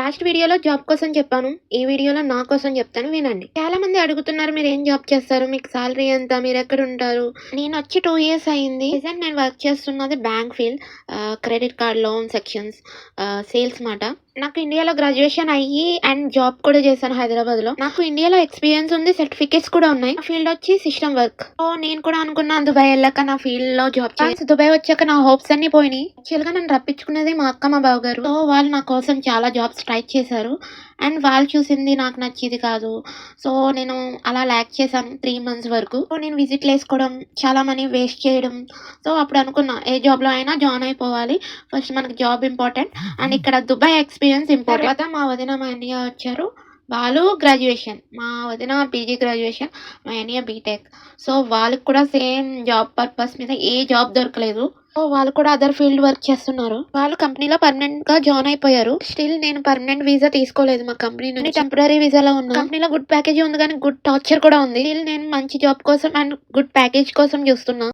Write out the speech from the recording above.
Last వీడియోలో job కోసం చెప్పాను. ఈ వీడియోలో నా కోసం చెప్తాను వినండి. చాలా మంది అడుగుతున్నారు మీరు ఏం జాబ్ చేస్తారు? మీకు సాలరీ ఎంత? మీరెక్కడుంటారు? నేనొచ్చి 2 ఇయర్స్ అయింది. ప్రెజెంట్ నేను వర్క్ చేస్తున్నది bank field. Credit card, loan sections, sales మాట. నాకు ఇండియాలో గ్రాడ్యుయేషన్ అయ్యి అండ్ జాబ్ కూడా చేశాను హైదరాబాద్‌లో. నాకు ఇండియాలో ఎక్స్‌పీరియన్స్ ఉంది. సర్టిఫికేట్స్ కూడా ఉన్నాయి. నా ఫీల్డ్ వచ్చి సిస్టమ్ వర్క్. సో నేను కూడా అనుకున్నాను దుబాయ్ ఎళ్ళాక నా ఫీల్డ్‌లో జాబ్ దుబాయ్ వచ్చాక నా హోప్స్ అన్నీ పోయినాయి. యాక్చువల్‌గా నన్ను రప్పించుకునేది మా అక్క, మా బావగారు. సో వాళ్ళు నా కోసం చాలా జాబ్స్ ట్రై చేశారు. అండ్ వాళ్ళు చూసింది నాకు నచ్చేది కాదు. సో నేను అలా ల్యాక్ చేశాను 3 మంత్స్ వరకు. సో నేను విజిట్‌లేసుకోవడం, చాలా మనీ వేస్ట్ చేయడం. సో అప్పుడు అనుకున్నా ఏ జాబ్‌లో అయినా జాయిన్ అయిపోవాలి. ఫస్ట్ మనకి జాబ్ ఇంపార్టెంట్ అండ్ ఇక్కడ దుబాయ్ ఎక్స్‌పీరియన్స్ ఇంపార్టెంట్. తర్వాత మా వదిన, మా అన్నయ్య వచ్చారు. వాళ్ళు గ్రాడ్యుయేషన్. మా వదిన పీజీ గ్రాడ్యుయేషన్, మా అన్నయ్య బీటెక్. సో వాళ్ళకి కూడా సేమ్ జాబ్ పర్పస్ మీద ఏ జాబ్ దొరకలేదు. సో వాళ్ళు కూడా అదర్ ఫీల్డ్ వర్క్ చేస్తున్నారు. వాళ్ళు కంపెనీలో పర్మనెంట్‌గా జాయిన్ అయిపోయారు. స్టిల్ నేను పర్మనెంట్ వీసా తీసుకోలేదు మా కంపెనీ నుండి. టెంపరరీ వీసాలో ఉన్నా. కంపెనీలో గుడ్ ప్యాకేజీ ఉంది కానీ గుడ్ టార్చర్ కూడా ఉంది. స్టిల్ నేను మంచి జాబ్ కోసం అండ్ గుడ్ ప్యాకేజ్ కోసం చూస్తున్నా.